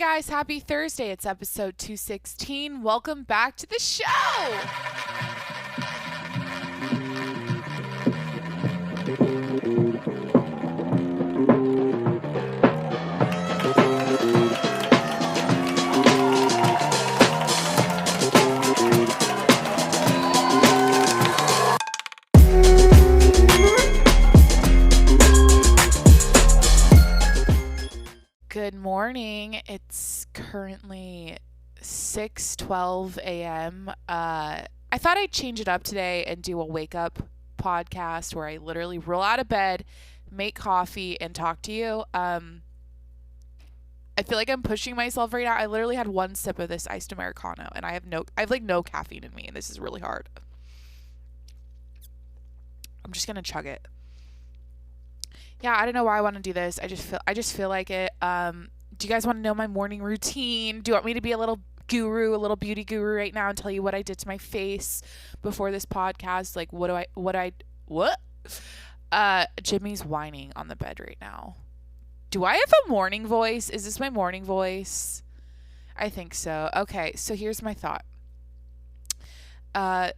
guys, happy Thursday. It's episode 216. Welcome back to the show. Good morning. It's currently 6:12 a.m. I thought I'd change it up today and do a wake up podcast where I literally roll out of bed, make coffee, and talk to you. I feel like I'm pushing myself right now. I literally had one sip of this iced Americano and I have no caffeine in me, and this is really hard. I'm just gonna chug it. Yeah, I don't know why I want to do this. I just feel like it. Do you guys want to know my morning routine? Do you want me to be a little beauty guru right now and tell you what I did to my face before this podcast? Like, what? Jimmy's whining on the bed right now. Do I have a morning voice? Is this my morning voice? I think so. Okay, so here's my thought.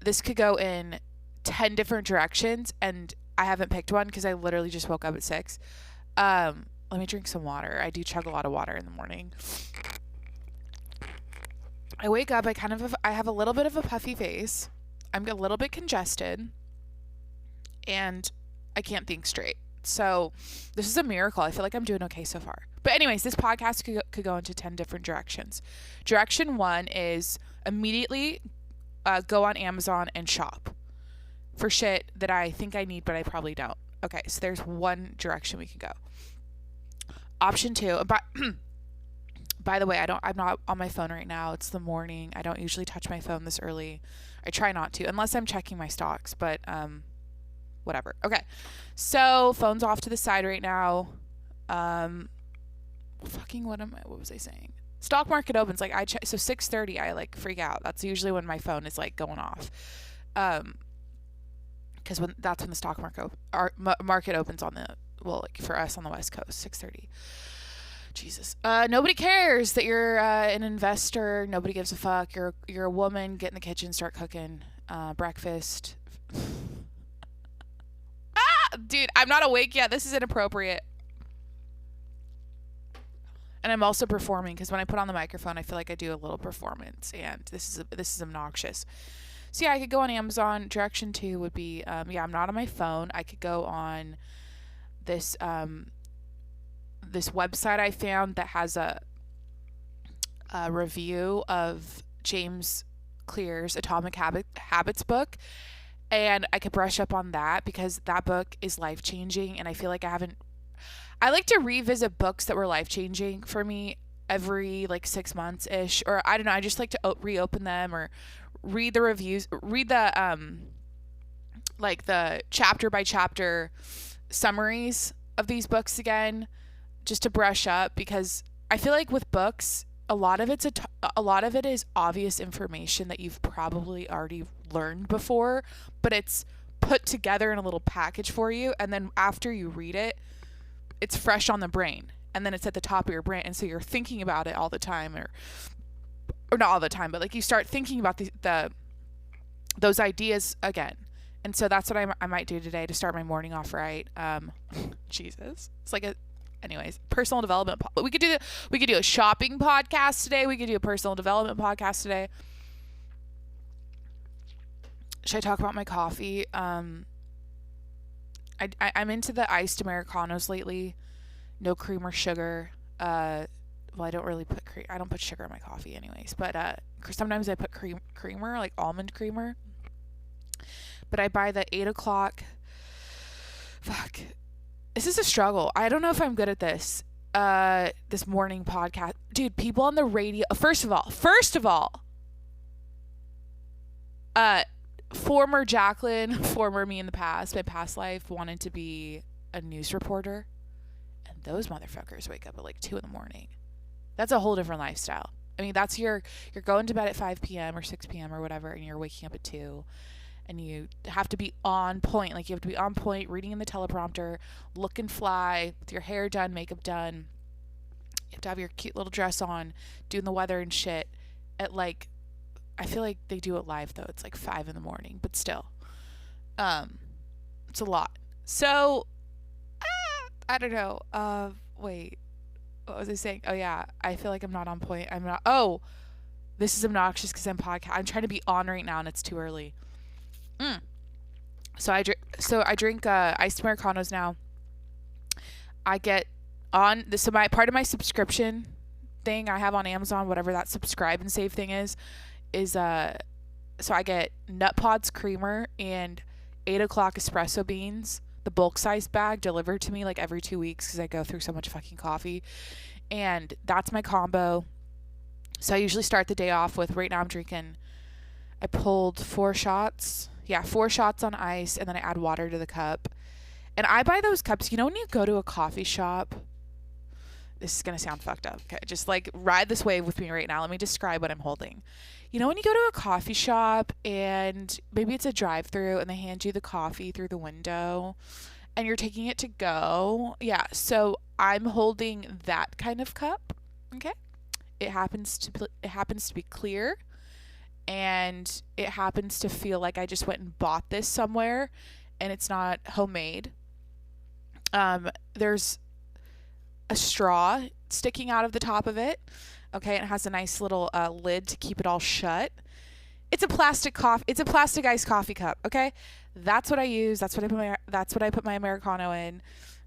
This could go in 10 different directions, and I haven't picked one because I literally just woke up at 6. Let me drink some water. I do chug a lot of water in the morning. I wake up, I have a little bit of a puffy face. I'm a little bit congested, and I can't think straight. So this is a miracle. I feel like I'm doing okay so far. But anyways, this podcast could go into 10 different directions. Direction 1 is immediately go on Amazon and shop for shit that I think I need, but I probably don't. Okay, so there's one direction we could go. Option 2, by the way, I'm not on my phone right now. It's the morning. I don't usually touch my phone this early. I try not to, unless I'm checking my stocks, but whatever. Okay, so phone's off to the side right now. What was I saying? Stock market opens, like so 6:30, I like freak out. That's usually when my phone is like going off. Because that's when the stock market opens like for us on the West Coast, 6:30. Jesus. Nobody cares that you're an investor. Nobody gives a fuck. You're a woman. Get in the kitchen, start cooking breakfast. Dude, I'm not awake yet. This is inappropriate. And I'm also performing because when I put on the microphone, I feel like I do a little performance, and this is obnoxious. So yeah, I could go on Amazon. Direction 2 would be, I'm not on my phone. I could go on this this website I found that has a review of James Clear's Atomic Habits book, and I could brush up on that because that book is life-changing, and I feel like I like to revisit books that were life-changing for me every like 6 months-ish, or I don't know, I just like to reopen them or read the reviews, read the like the chapter by chapter summaries of these books again, just to brush up, because I feel like with books, a lot of it is obvious information that you've probably already learned before, but it's put together in a little package for you, and then after you read it, it's fresh on the brain, and then it's at the top of your brain, and so you're thinking about it all the time, or not all the time, but like you start thinking about those ideas again. And so that's what I might do today to start my morning off right. Jesus, it's like anyways, personal development. We could do a shopping podcast today. We could do a personal development podcast today. Should I talk about my coffee? I'm into the iced Americanos lately. No cream or sugar. Well, I don't really I don't put sugar in my coffee anyways, but sometimes I put creamer, like almond creamer. But I buy the 8 o'clock. Fuck. This is a struggle. I don't know if I'm good at this. This morning podcast. Dude, people on the radio. First of all. Former Jacqueline, former me in the past, my past life, wanted to be a news reporter. And those motherfuckers wake up at like 2 a.m. That's a whole different lifestyle. I mean, that's you're going to bed at 5 p.m. or 6 p.m. or whatever, and you're waking up at 2. And you have to be on point. Like, you have to be on point, reading in the teleprompter, looking fly, with your hair done, makeup done. You have to have your cute little dress on, doing the weather and shit at like, I feel like they do it live though. It's like 5 in the morning, but still, it's a lot. So, I don't know. Wait, what was I saying? Oh yeah, I feel like I'm not on point. I'm not. Oh, this is obnoxious because I'm I'm trying to be on right now and it's too early. So I drink iced Americanos now. I get on this. So my part of my subscription thing I have on Amazon, whatever that subscribe and save thing is so I get Nut Pods creamer and 8 o'clock espresso beans, the bulk size bag delivered to me like every 2 weeks because I go through so much fucking coffee, and that's my combo. So I usually start the day off with, right now I pulled 4 shots. Yeah, 4 shots on ice, and then I add water to the cup. And I buy those cups, you know, when you go to a coffee shop, this is going to sound fucked up. Okay, just like ride this wave with me right now. Let me describe what I'm holding. You know, when you go to a coffee shop and maybe it's a drive-through and they hand you the coffee through the window and you're taking it to go. Yeah, so I'm holding that kind of cup. Okay? It happens to be clear, and it happens to feel like I just went and bought this somewhere and it's not homemade. There's a straw sticking out of the top of it. Okay, it has a nice little lid to keep it all shut. It's a plastic iced coffee cup. Okay, that's what I use. That's what I put my Americano in.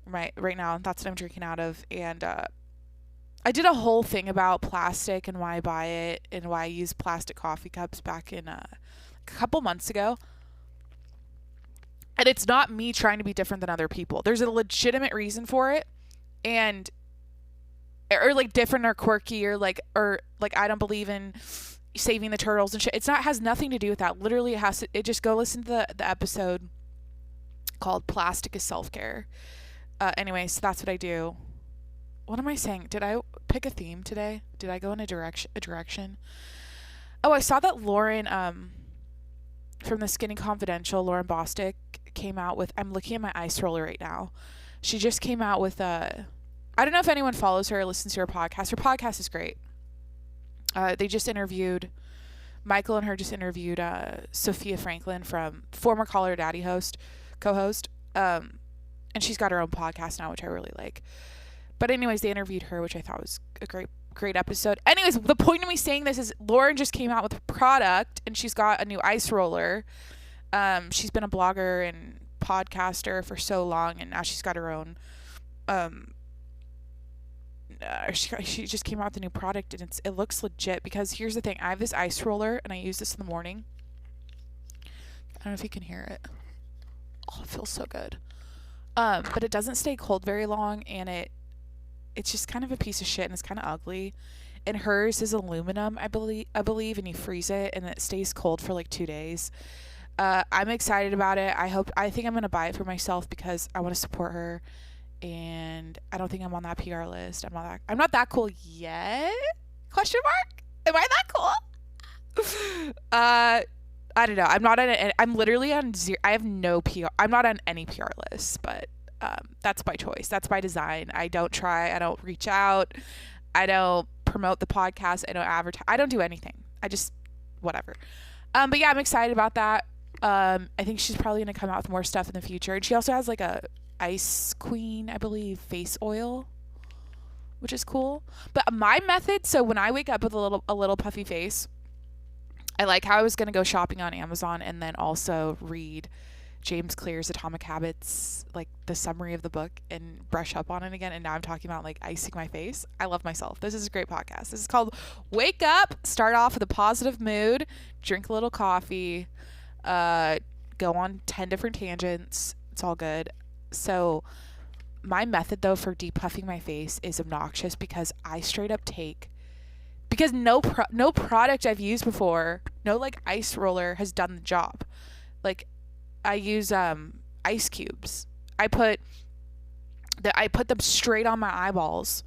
Right now, that's what I'm drinking out of. And I did a whole thing about plastic and why I buy it and why I use plastic coffee cups back in a couple months ago. And it's not me trying to be different than other people. There's a legitimate reason for it. And or like different or quirky or like I don't believe in saving the turtles and shit. Has nothing to do with that. Literally just go listen to the episode called Plastic is Self-Care. Anyway, so that's what I do. What am I saying? Did I pick a theme today? Did I go in a direction? Oh, I saw that Lauren from the Skinny Confidential, Lauren Bostic came out with, I'm looking at my ice roller right now. She just came out with I don't know if anyone follows her or listens to her podcast. Her podcast is great. They just interviewed, Michael and her just interviewed Sophia Franklin, from former Call Her Daddy co-host. And she's got her own podcast now, which I really like. But anyways, they interviewed her, which I thought was a great episode. Anyways, the point of me saying this is Lauren just came out with a product, and she's got a new ice roller. She's been a blogger and podcaster for so long, and now she's got her own she just came out with a new product, and it looks legit, because here's the thing. I have this ice roller and I use this in the morning. I don't know if you can hear it. Oh, it feels so good. But it doesn't stay cold very long, and it's just kind of a piece of shit, and it's kind of ugly. And hers is aluminum, I believe, and you freeze it and it stays cold for like 2 days. I'm excited about it. I think I'm going to buy it for myself because I want to support her. And I don't think I'm on that PR list. I'm not that cool yet? Question mark? Am I that cool? I don't know. I'm literally on zero. I have no PR. I'm not on any PR list, but that's by choice. That's by design. I don't try. I don't reach out. I don't promote the podcast. I don't advertise. I don't do anything. I just, whatever. But yeah, I'm excited about that. I think she's probably going to come out with more stuff in the future. And she also has like a Ice Queen, I believe, face oil, which is cool. But my method, so when I wake up with a little puffy face, I like how I was going to go shopping on Amazon and then also read James Clear's Atomic Habits, like the summary of the book, and brush up on it again. And now I'm talking about like icing my face. I love myself. This is a great podcast. This is called Wake Up, start off with a positive mood, drink a little coffee, go on 10 different tangents. It's all good. So my method though for depuffing my face is obnoxious, because I straight up because no product I've used before, no like ice roller has done the job. Like I use ice cubes. I put them straight on my eyeballs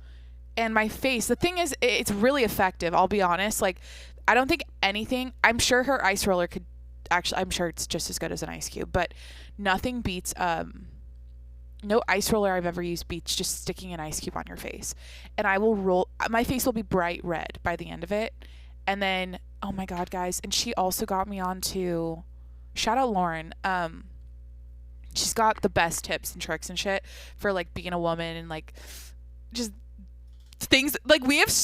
and my face. The thing is, it's really effective, I'll be honest. Like I don't think I'm sure her ice roller could actually, I'm sure it's just as good as an ice cube, but nothing beats no ice roller I've ever used beats just sticking an ice cube on your face. And I will roll, my face will be bright red by the end of it. And then, oh my God, guys. And she also got me onto, shout out Lauren. She's got the best tips and tricks and shit for like being a woman and like just things like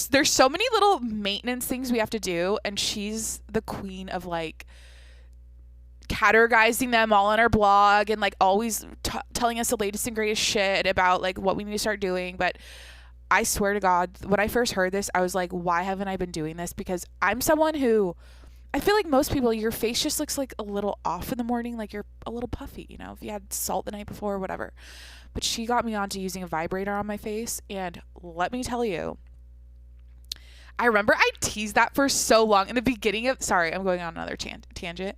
there's so many little maintenance things we have to do. And she's the queen of like categorizing them all on our blog and like always telling us the latest and greatest shit about like what we need to start doing. But I swear to God, when I first heard this, I was like, why haven't I been doing this? Because I'm someone who, I feel like most people, your face just looks like a little off in the morning, like you're a little puffy, you know, if you had salt the night before or whatever. But she got me onto using a vibrator on my face, and let me tell you, I remember I teased that for so long in the beginning of, sorry, I'm going on another tangent.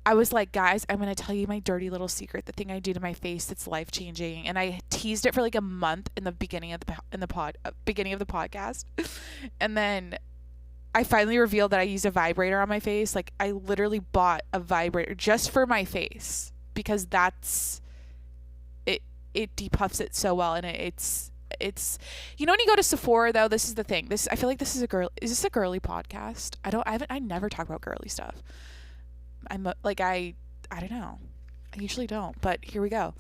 I was like, guys, I'm going to tell you my dirty little secret, the thing I do to my face that's life-changing. And I teased it for like a month in the beginning of beginning of the podcast. And then I finally revealed that I use a vibrator on my face. Like I literally bought a vibrator just for my face because that's it depuffs it so well, and it's you know, when you go to Sephora though, this is the thing. I feel like this is this a girly podcast? I never talk about girly stuff. I'm like, I don't know. I usually don't, but here we go.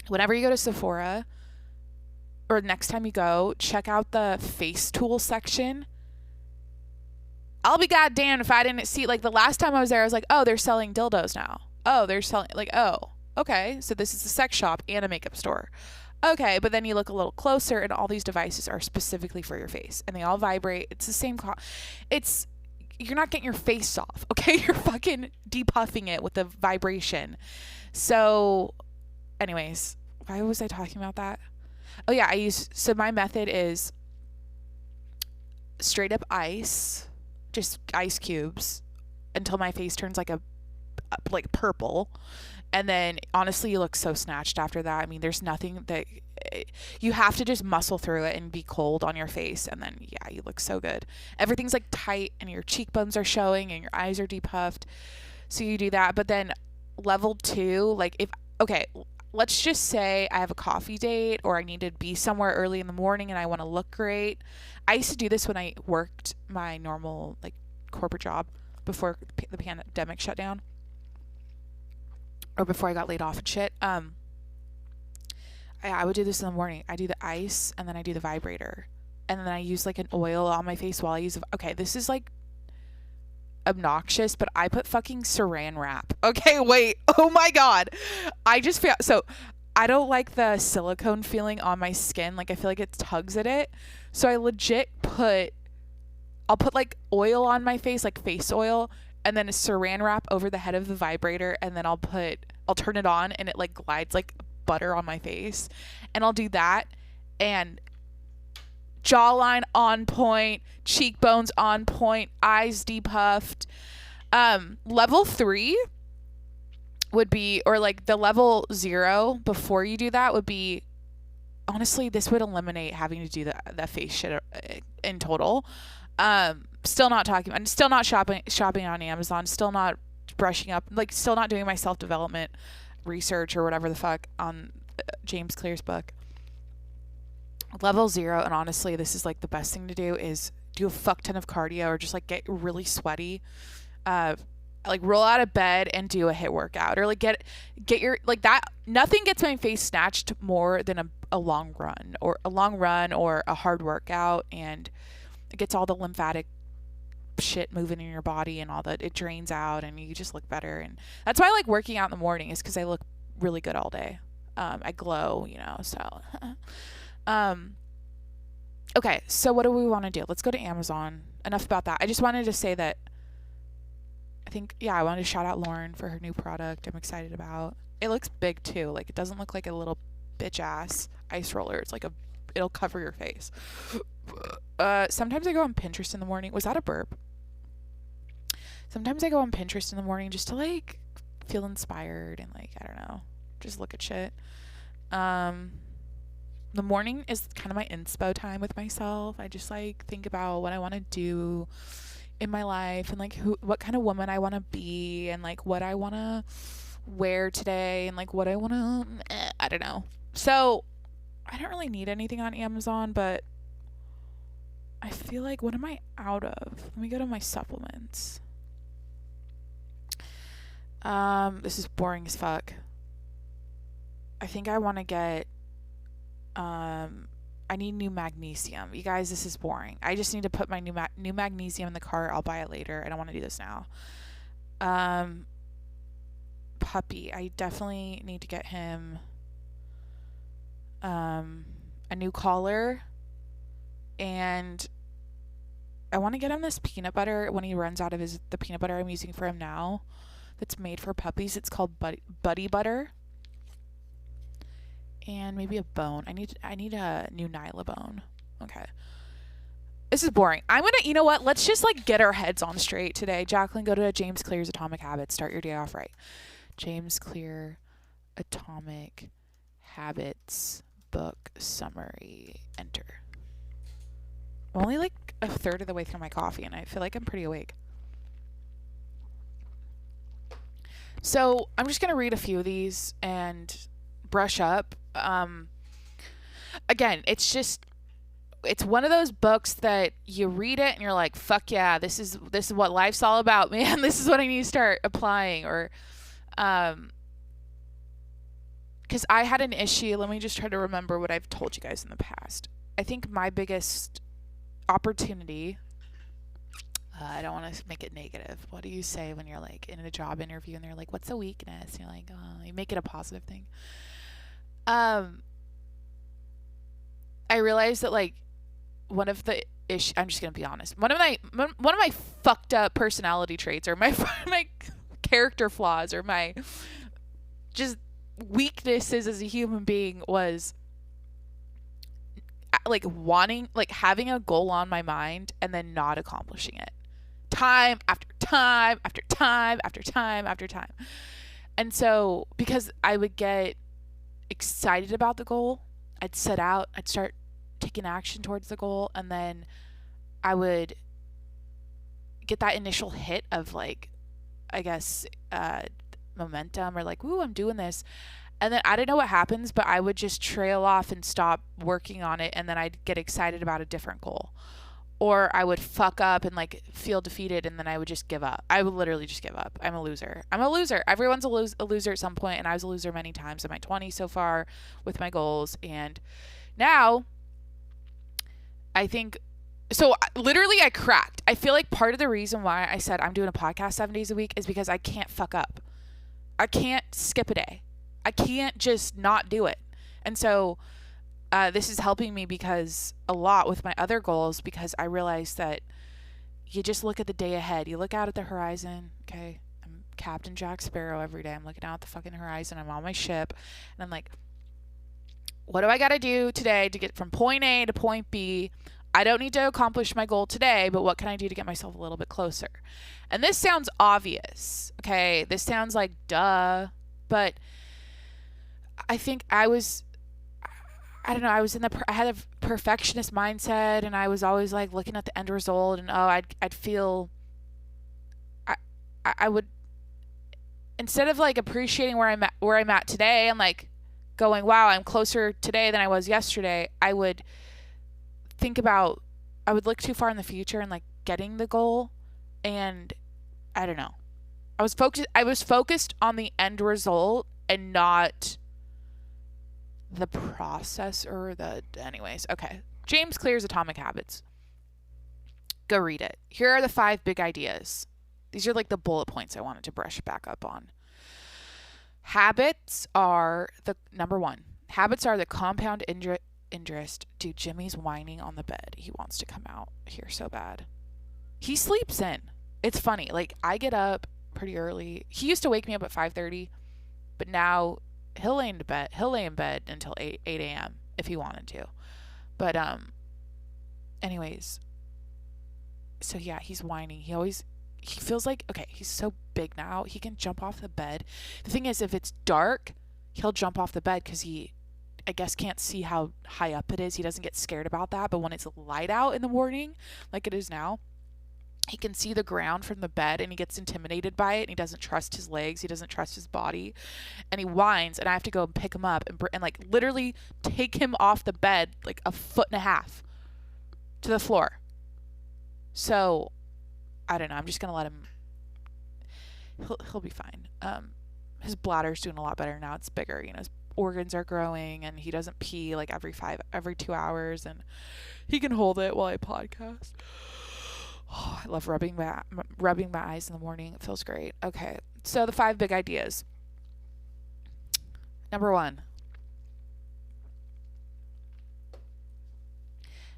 Whenever you go to Sephora, or next time you go, check out the face tool section. I'll be goddamned if I didn't see, like the last time I was there, I was like, oh, they're selling dildos now. Oh, they're selling, like, oh, okay. So this is a sex shop and a makeup store. Okay, but then you look a little closer and all these devices are specifically for your face and they all vibrate. It's the same, you're not getting your face off, okay? You're fucking depuffing it with the vibration. So, anyways, why was I talking about that? Oh yeah, so my method is straight up ice, just ice cubes until my face turns like like purple. And then honestly, you look so snatched after that. I mean, there's nothing that you have to just muscle through it and be cold on your face. And then, yeah, you look so good. Everything's like tight and your cheekbones are showing and your eyes are depuffed. So you do that. But then level 2, like let's just say I have a coffee date or I need to be somewhere early in the morning and I want to look great. I used to do this when I worked my normal like corporate job before the pandemic shut down. Or before I got laid off and shit. I would do this in the morning. I do the ice and then I do the vibrator. And then I use like an oil on my face while I use this is like obnoxious, but I put fucking saran wrap. Okay, wait. Oh my God. I just feel so I don't like the silicone feeling on my skin. Like I feel like it tugs at it. So I legit I'll put like oil on my face, like face oil, and then a saran wrap over the head of the vibrator, and then I'll turn it on and it like glides like butter on my face. And I'll do that, and jawline on point, cheekbones on point, eyes depuffed. Level 3 would be, or like the level 0 before you do that would be, honestly, this would eliminate having to do the face shit in total. Still not shopping on Amazon, still not brushing up, like still not doing my self-development research or whatever the fuck on James Clear's book. Level 0, and honestly, this is like the best thing to do, is do a fuck ton of cardio or just like get really sweaty. Like roll out of bed and do a HIIT workout, or like get your, like that. Nothing gets my face snatched more than a long run or a hard workout, and it gets all the lymphatic shit moving in your body and all that. It drains out and you just look better. And that's why I like working out in the morning, is because I look really good all day. I glow, you know, so. Okay, so what do we want to do? Let's go to Amazon. Enough about that. I just wanted to say that I wanted to shout out Lauren for her new product I'm excited about. It looks big too. Like, it doesn't look like a little bitch ass ice roller. It's like it'll cover your face. Sometimes I go on Pinterest in the morning. Was that a burp? Sometimes I go on Pinterest in the morning just to like feel inspired and like, I don't know, just look at shit. The morning is kind of my inspo time with myself. I just like think about what I want to do in my life and like what kind of woman I want to be and like what I want to wear today and like what I want to, I don't know. So I don't really need anything on Amazon, but I feel like, what am I out of? Let me go to my supplements. This is boring as fuck. I think I want to get, I need new magnesium. You guys, this is boring. I just need to put my new magnesium in the cart. I'll buy it later. I don't want to do this now. Puppy. I definitely need to get him, a new collar. And I want to get him this peanut butter when he runs out of the peanut butter I'm using for him now. That's made for puppies. It's called Buddy Butter. And maybe a bone. I need a new Nyla bone. Okay. This is boring. You know what? Let's just like get our heads on straight today. Jacqueline, go to James Clear's Atomic Habits. Start your day off right. James Clear Atomic Habits book summary. Enter. I'm only like a third of the way through my coffee and I feel like I'm pretty awake. So I'm just going to read a few of these and brush up. Again, it's one of those books that you read it and you're like, fuck yeah, this is what life's all about, man. This is what I need to start applying. Or, because I had an issue. Let me just try to remember what I've told you guys in the past. I think my biggest opportunity, I don't want to make it negative. What do you say when you're like in a job interview and they're like, what's a weakness? And you're like, oh, you make it a positive thing. I realized that like one of the issues, I'm just going to be honest. One of my fucked up personality traits, or my character flaws, or my just weaknesses as a human being, was like having a goal on my mind and then not accomplishing it. Time after time after time after time after time. And so, because I would get excited about the goal, I'd set out, I'd start taking action towards the goal, and then I would get that initial hit of like, I guess, momentum, or like, ooh, I'm doing this. And then I don't know what happens, but I would just trail off and stop working on it, and then I'd get excited about a different goal. Or I would fuck up and like feel defeated, and then I would just give up. I would literally just give up. I'm a loser. Everyone's a loser at some point, and I was a loser many times in my 20s so far with my goals. And now I think, so literally I cracked. I feel like part of the reason why I said I'm doing a podcast 7 days a week is because I can't fuck up. I can't skip a day. I can't just not do it. And so this is helping me because a lot with my other goals, because I realized that you just look at the day ahead. You look out at the horizon. Okay, I'm Captain Jack Sparrow every day. I'm looking out at the fucking horizon. I'm on my ship, and I'm like, what do I got to do today to get from point A to point B? I don't need to accomplish my goal today, but what can I do to get myself a little bit closer? And this sounds obvious. Okay, this sounds like duh, but I think I was in I had a perfectionist mindset, and I was always like looking at the end result, and I'd feel, I would, instead of like appreciating where I'm at today, and like going, wow, I'm closer today than I was yesterday, I would look too far in the future and like getting the goal, and I don't know. I was focused on the end result and not the process, or anyways. Okay. James Clear's Atomic Habits. Go read it. Here are the 5 big ideas. These are like the bullet points I wanted to brush back up on. Habits are number 1. Habits are the compound interest. Dude, Jimmy's whining on the bed. He wants to come out here so bad. He sleeps in. It's funny. Like, I get up pretty early. He used to wake me up at 5:30, but now he'll lay in bed until 8 a.m. if he wanted to. But anyways, so yeah, he's whining. He feels like, okay, he's so big now, he can jump off the bed. The thing is, if it's dark, he'll jump off the bed because he, I guess, can't see how high up it is. He doesn't get scared about that. But when it's light out in the morning, like it is now, He can see the ground from the bed and he gets intimidated by it and he doesn't trust his legs. He doesn't trust his body. And he whines and I have to go and pick him up and like literally take him off the bed like a foot and a half to the floor. So I don't know. I'm just going to let him. He'll be fine. His bladder's doing a lot better now. It's bigger. You know, his organs are growing and he doesn't pee like every 2 hours and he can hold it while I podcast. Oh, I love rubbing my eyes in the morning. It feels great. Okay, so the 5 big ideas. Number 1.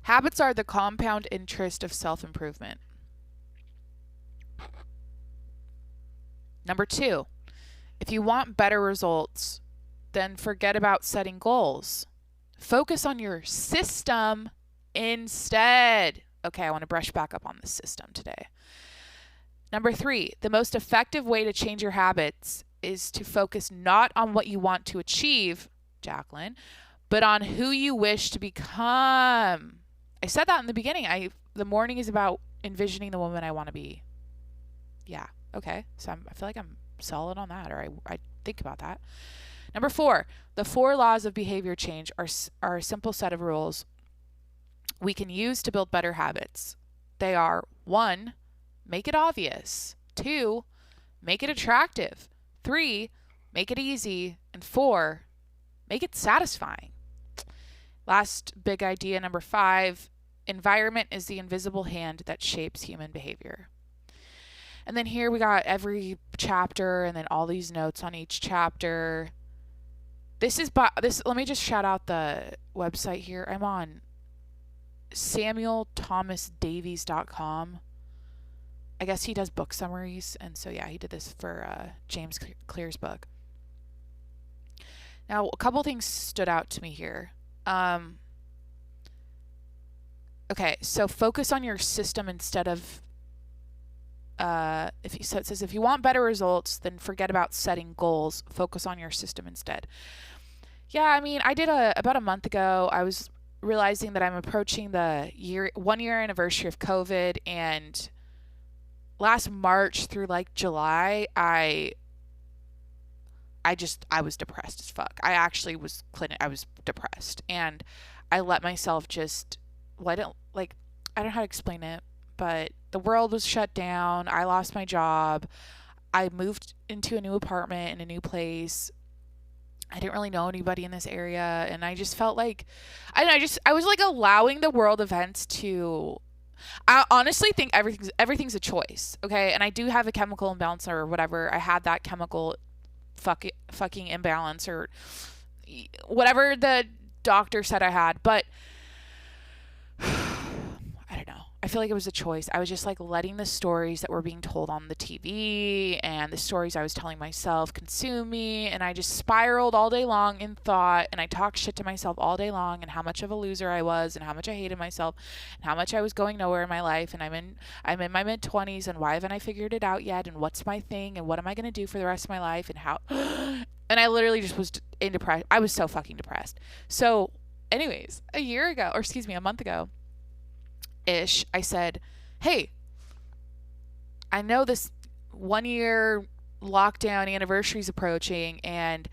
Habits are the compound interest of self-improvement. Number 2. If you want better results, then forget about setting goals. Focus on your system instead. Okay, I want to brush back up on the system today. Number 3, the most effective way to change your habits is to focus not on what you want to achieve, Jacqueline, but on who you wish to become. I said that in the beginning. The morning is about envisioning the woman I want to be. Yeah, okay. So I feel like I'm solid on that, or I think about that. Number 4, the 4 laws of behavior change are a simple set of rules we can use to build better habits. They are 1, make it obvious. 2, make it attractive. 3, make it easy. And 4, make it satisfying. Last big idea, number 5, environment is the invisible hand that shapes human behavior. And then here we got every chapter and then all these notes on each chapter. Let me just shout out the website here. I'm on SamuelThomasDavies.com. I guess he does book summaries, and so yeah, he did this for James Clear's book. Now, a couple things stood out to me here. Okay, so focus on your system instead of it says if you want better results, then forget about setting goals. Focus on your system instead. Yeah, I mean, I did about a month ago. I was realizing that I'm approaching the 1 year anniversary of COVID, and last March through like July, I was depressed as fuck. I actually was I was depressed, and I let myself I don't know how to explain it, but the world was shut down. I lost my job. I moved into a new apartment in a new place. I didn't really know anybody in this area, and I just felt like I was like allowing the world events to. I honestly think everything's a choice, okay? And I do have a chemical imbalance or whatever. I had that chemical fucking imbalance or whatever the doctor said I had, but I don't know. I feel like it was a choice. I was just like letting the stories that were being told on the TV and the stories I was telling myself consume me, and I just spiraled all day long in thought, and I talked shit to myself all day long and how much of a loser I was and how much I hated myself and how much I was going nowhere in my life, and I'm in my mid-20s and why haven't I figured it out yet, and what's my thing and what am I going to do for the rest of my life, and how and I literally just was in depression. I was so fucking depressed. So anyways, a month ago ish, I said, hey, I know this 1 year lockdown anniversary is approaching, and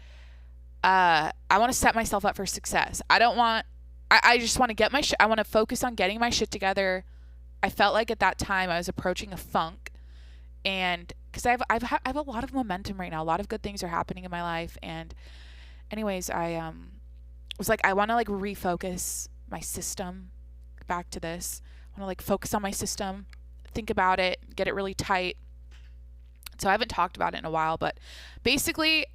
I want to set myself up for success. I just want to get I want to focus on getting my shit together. I felt like at that time I was approaching a funk, and because I have a lot of momentum right now, a lot of good things are happening in my life, and anyways, I was like, I want to like refocus my system back to this. I want to like focus on my system, think about it, get it really tight. So I haven't talked about it in a while, but basically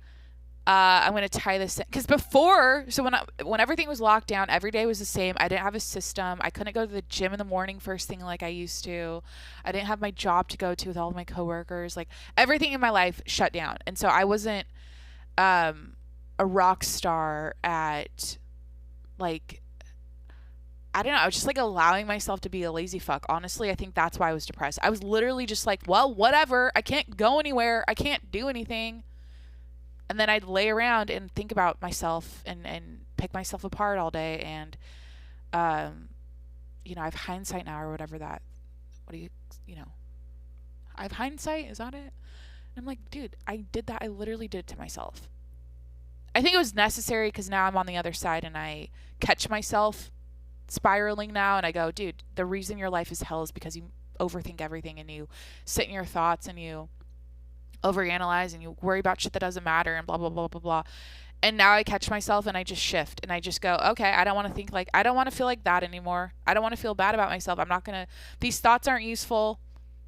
I'm going to tie this in. Because before, so when everything was locked down, every day was the same. I didn't have a system. I couldn't go to the gym in the morning first thing like I used to. I didn't have my job to go to with all of my coworkers. Like everything in my life shut down. And so I wasn't a rock star at like, I don't know. I was just like allowing myself to be a lazy fuck. Honestly, I think that's why I was depressed. I was literally just like, well, whatever. I can't go anywhere. I can't do anything. And then I'd lay around and think about myself and pick myself apart all day. And, I have hindsight now or whatever that, I have hindsight. Is that it? And I'm like, dude, I did that. I literally did it to myself. I think it was necessary because now I'm on the other side and I catch myself spiraling now and I go, dude, the reason your life is hell is because you overthink everything and you sit in your thoughts and you overanalyze and you worry about shit that doesn't matter and blah, blah, blah, blah, blah. And now I catch myself and I just shift and I just go, okay, I don't want to think like, I don't want to feel like that anymore. I don't want to feel bad about myself. I'm not going to, these thoughts aren't useful.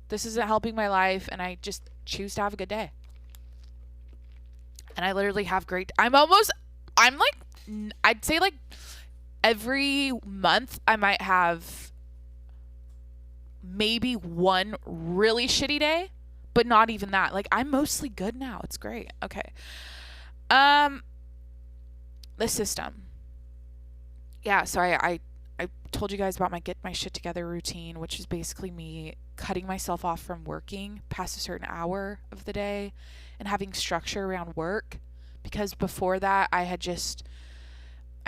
This isn't helping my life. And I just choose to have a good day. And I literally have I'm like, I'd say like every month I might have maybe one really shitty day, but not even that. Like I'm mostly good now. It's great. Okay. The system. Yeah, so I told you guys about my get my shit together routine, which is basically me cutting myself off from working past a certain hour of the day and having structure around work. Because before that, I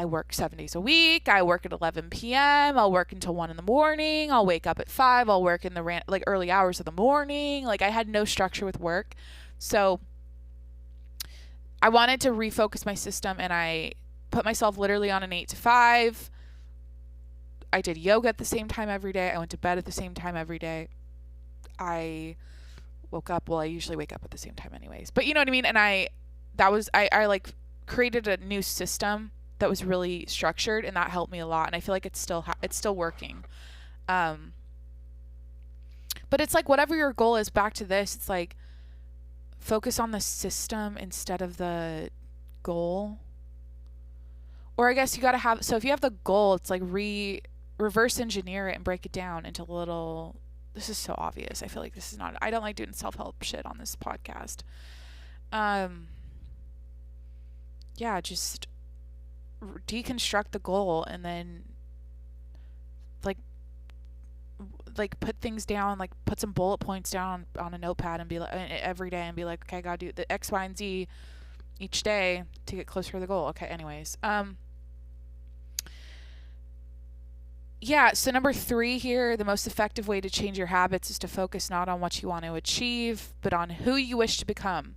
work 7 days a week. I work at 11 p.m. I'll work until 1 in the morning. I'll wake up at 5. I'll work in the early hours of the morning. Like I had no structure with work. So I wanted to refocus my system and I put myself literally on an 8 to 5. I did yoga at the same time every day. I went to bed at the same time every day. I woke up, I usually wake up at the same time anyways. But you know what I mean? And I like created a new system that was really structured and that helped me a lot. And I feel like it's still working. But it's like whatever your goal is, back to this, it's like focus on the system instead of the goal. Or I guess you got to have, so if you have the goal, it's like reverse engineer it and break it down into little, this is so obvious. I feel like this is not, I don't like doing self-help shit on this podcast. Yeah, just deconstruct the goal and then like put things down, like put some bullet points down on a notepad and be like every day and be like, okay, I gotta do the X, Y, and Z each day to get closer to the goal. Okay, anyways. Yeah, so number 3 here, the most effective way to change your habits is to focus not on what you want to achieve, but on who you wish to become.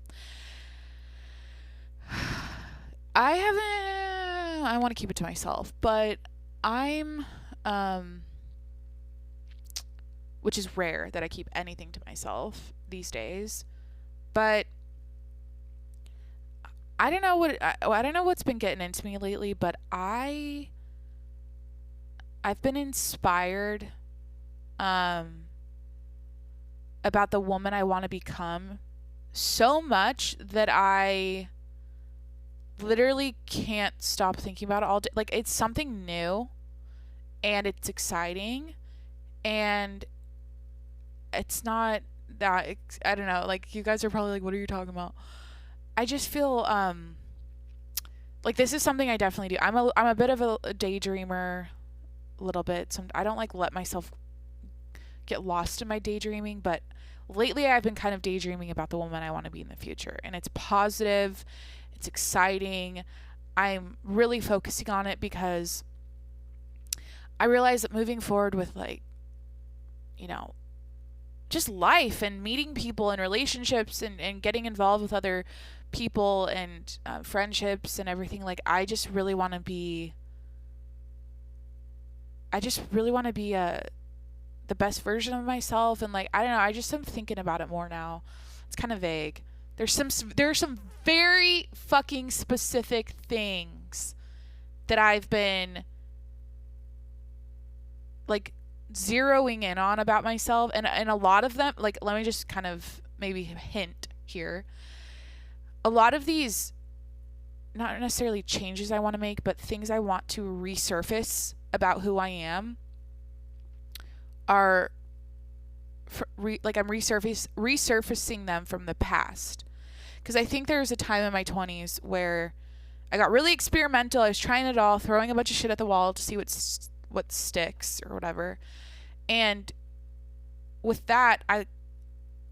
I want to keep it to myself, but I'm, which is rare that I keep anything to myself these days, but I don't know what's been getting into me lately, but I've been inspired, about the woman I want to become so much that I literally can't stop thinking about it all day. Like it's something new and it's exciting and it's not that I don't know, like you guys are probably like, what are you talking about? I just feel like this is something I definitely do. I'm a bit of a daydreamer, a little bit. I don't like let myself get lost in my daydreaming, but lately I've been kind of daydreaming about the woman I want to be in the future, and it's positive. It's exciting. I'm really focusing on it because I realize that moving forward with like, you know, just life and meeting people and relationships and getting involved with other people and friendships and everything, like I just really want to be the best version of myself. And like, I don't know, I just am thinking about it more now. It's kind of vague. There are some very fucking specific things that I've been like zeroing in on about myself, and a lot of them, like, let me just kind of maybe hint here. A lot of these, not necessarily changes I want to make, but things I want to resurface about who I am are like I'm resurfacing them from the past. Because I think there was a time in my 20s where I got really experimental. I was trying it all, throwing a bunch of shit at the wall to see what sticks or whatever. And with that,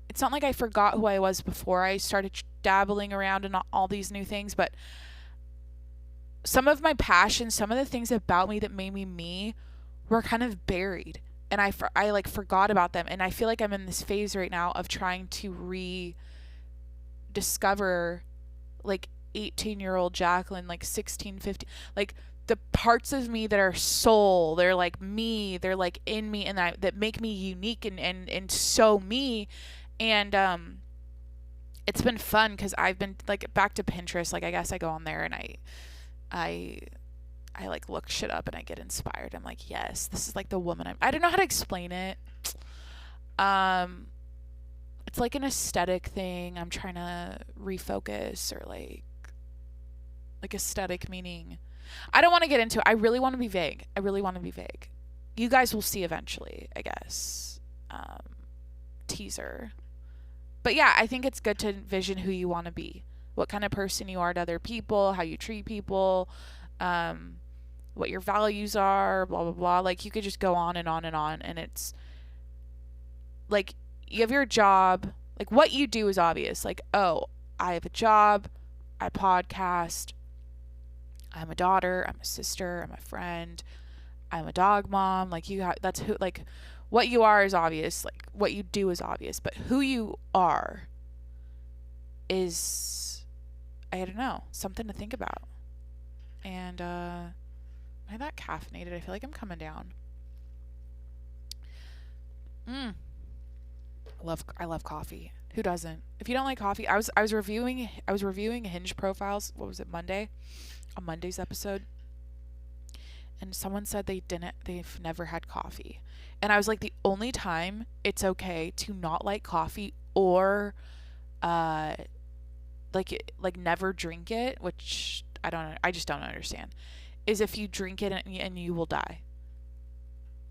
it's not like I forgot who I was before I started dabbling around in all these new things, but some of my passions, some of the things about me that made me were kind of buried. and I like forgot about them, and I feel like I'm in this phase right now of trying to rediscover like 18-year-old Jacqueline, like 16, 15, like the parts of me that are soul, they're like me, they're like in me, and that make me unique and so me. And it's been fun because I've been like back to Pinterest. Like I guess I go on there and I I like look shit up and I get inspired. I'm like, yes, this is like the woman I don't know how to explain it. Um it's like an aesthetic thing. I'm trying to refocus, or like aesthetic meaning. I don't want to get into it. I really want to be vague. I really want to be vague. You guys will see eventually, I guess. Teaser. But yeah, I think it's good to envision who you want to be, what kind of person you are to other people, how you treat people, what your values are, blah, blah, blah. Like, you could just go on and on and on. And it's like, you have your job. Like, what you do is obvious. Like, oh, I have a job, I podcast, I'm a daughter, I'm a sister, I'm a friend, I'm a dog mom. Like, that's who, like, what you are is obvious. Like, what you do is obvious. But who you are is, I don't know, something to think about. And, am I that caffeinated? I feel like I'm coming down. I love coffee. Who doesn't? If you don't like coffee, I was reviewing Hinge profiles. What was it, Monday? On Monday's episode. And someone said they've never had coffee. And I was like, the only time it's okay to not like coffee or like never drink it, which I just don't understand, is if you drink it and you will die.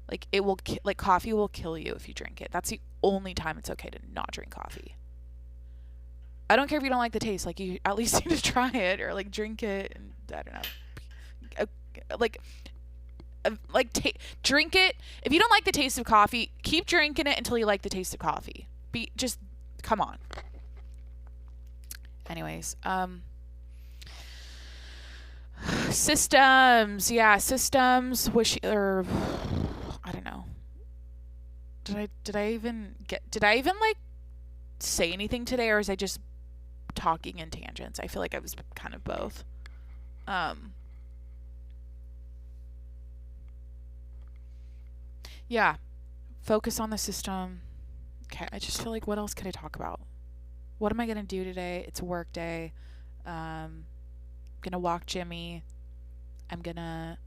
Like, it will like coffee will kill you if you drink it. That's the only time it's okay to not drink coffee. I don't care if you don't like the taste. Like, you at least need to try it or like drink it, and I don't know. Drink it. If you don't like the taste of coffee, keep drinking it until you like the taste of coffee. Just come on. Anyways, systems. Yeah, systems. I don't know. Did I even like say anything today, or is I just talking in tangents? I feel like I was kind of both. Yeah, focus on the system. Okay, I just feel like, what else could I talk about? What am I gonna do today? It's a work day. Gonna walk Jimmy. I'm gonna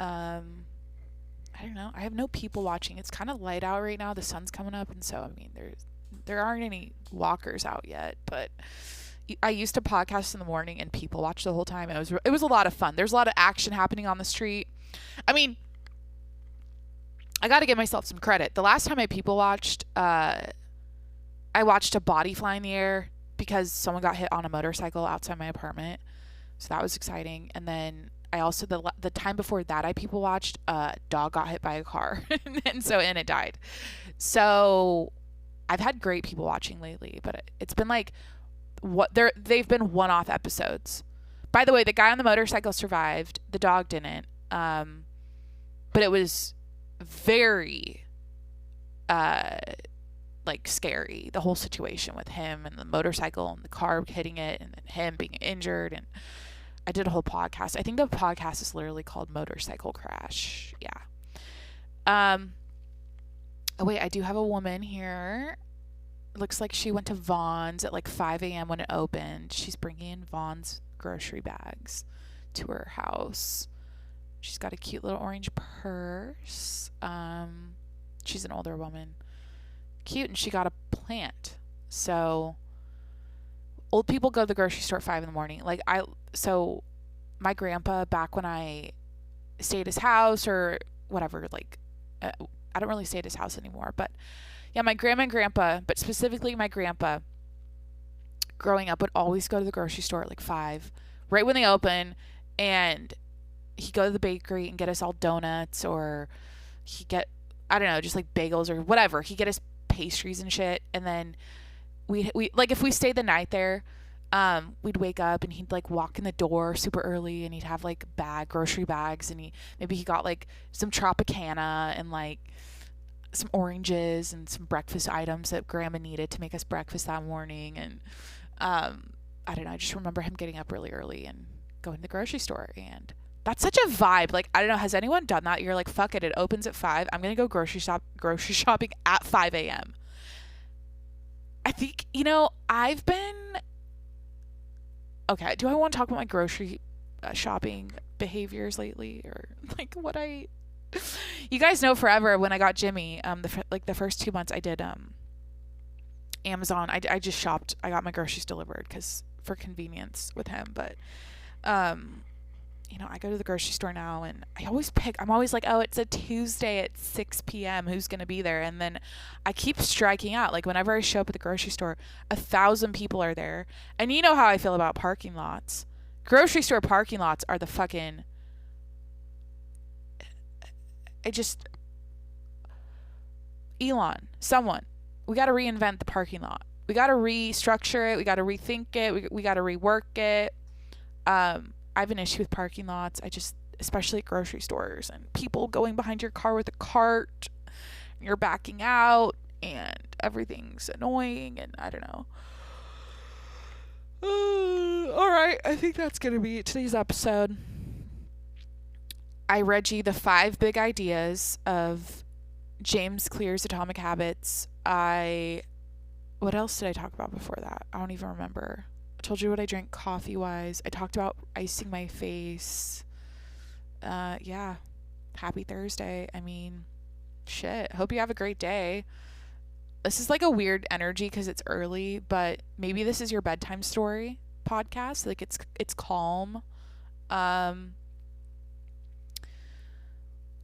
I don't know. I have no people watching. It's kind of light out right now. The sun's coming up, and so I mean, there aren't any walkers out yet. But I used to podcast in the morning, and people watch the whole time. And it was a lot of fun. There's a lot of action happening on the street. I mean, I got to give myself some credit. The last time I people watched, I watched a body fly in the air because someone got hit on a motorcycle outside my apartment. So that was exciting. And then I also, the time before that I people watched, a dog got hit by a car and it died. So I've had great people watching lately, but it's been like, they've been one-off episodes. By the way, the guy on the motorcycle survived. The dog didn't. But it was very, like, scary, the whole situation with him and the motorcycle and the car hitting it and then him being injured. And I did a whole podcast. I think the podcast is literally called Motorcycle Crash. Yeah. Oh wait, I do have a woman here. It looks like she went to Vons at like 5 a.m. when it opened. She's bringing in Vons grocery bags to her house. She's got a cute little orange purse. She's an older woman. Cute, and she got a plant. So old people go to the grocery store at 5 in the morning. So my grandpa, back when I stayed at his house or whatever, like, I don't really stay at his house anymore, but yeah, my grandma and grandpa, but specifically my grandpa, growing up would always go to the grocery store at like 5, right when they open, and he'd go to the bakery and get us all donuts, or he'd get, I don't know, just like bagels or whatever. He'd get us pastries and shit, and then we like, if we stayed the night there, we'd wake up and he'd like walk in the door super early, and he'd have like grocery bags, and maybe he got like some Tropicana and like some oranges and some breakfast items that grandma needed to make us breakfast that morning. And I don't know, I just remember him getting up really early and going to the grocery store. And that's such a vibe. Like, I don't know, has anyone done that? You're like, fuck it, it opens at 5. I'm going to go grocery shopping at 5 a.m. I think, I've been... Okay, do I want to talk about my grocery shopping behaviors lately? Or, like, what I... You guys know forever when I got Jimmy, the first 2 months I did Amazon. I just shopped. I got my groceries delivered for convenience with him. But, I go to the grocery store now, and I'm always like, oh, it's a Tuesday at 6 p.m. Who's going to be there? And then I keep striking out. Like, whenever I show up at the grocery store, 1,000 people are there. And you know how I feel about parking lots. Grocery store parking lots are the fucking... Elon, someone, we got to reinvent the parking lot. We got to restructure it. We got to rethink it. We got to rework it. I have an issue with parking lots. Especially at grocery stores, and people going behind your car with a cart, and you're backing out, and everything's annoying, and I don't know. All right, I think that's going to be today's episode. I read you the 5 big ideas of James Clear's Atomic Habits. What else did I talk about before that? I don't even remember. I told you what I drank coffee-wise. I talked about icing my face. Yeah. Happy Thursday. I mean, shit. Hope you have a great day. This is like a weird energy because it's early, but maybe this is your bedtime story podcast. Like, it's calm.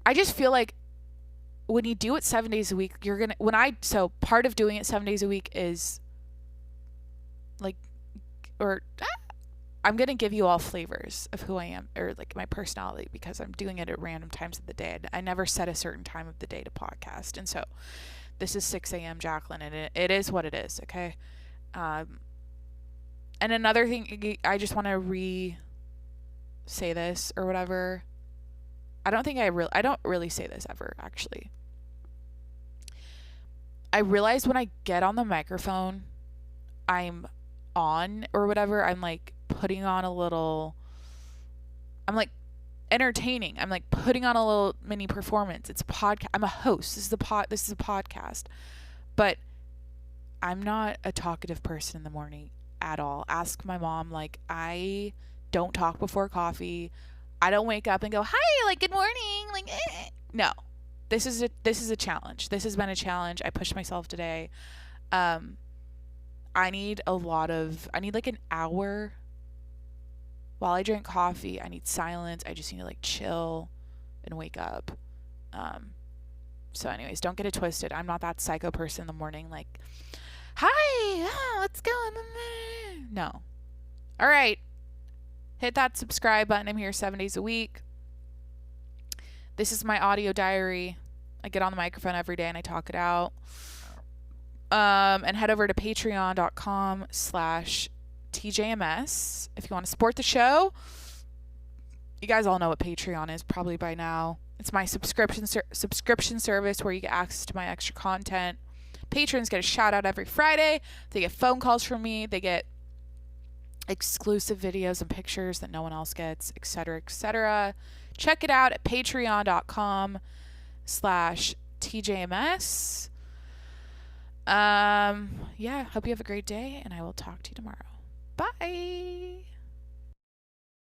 I just feel like when you do it 7 days a week, so part of doing it 7 days a week is like, I'm going to give you all flavors of who I am, or like my personality, because I'm doing it at random times of the day. I never set a certain time of the day to podcast. And so this is 6 a.m. Jacqueline, and it is what it is. Okay. And another thing, I just want to say this or whatever. I don't really say this ever, actually. I realize when I get on the microphone, I'm on or whatever, I'm like putting on I'm like entertaining. I'm like putting on a little mini performance. It's a podcast. I'm a host. This is a podcast. But I'm not a talkative person in the morning at all. Ask my mom. Like, I don't talk before coffee. I don't wake up and go, hi, like, good morning. Like, No. This is a challenge. This has been a challenge. I pushed myself today. I need like an hour while I drink coffee. I need silence. I just need to like chill and wake up. So anyways, don't get it twisted. I'm not that psycho person in the morning. Like, hi, let's go. No. All right. Hit that subscribe button. I'm here 7 days a week. This is my audio diary. I get on the microphone every day and I talk it out. And head over to patreon.com/TJMS if you want to support the show. You guys all know what Patreon is probably by now. It's my subscription service where you get access to my extra content. Patrons get a shout out every Friday. They get phone calls from me. They get exclusive videos and pictures that no one else gets, etc., etc. Check it out at patreon.com/TJMS. Yeah, hope you have a great day, and I will talk to you tomorrow. Bye.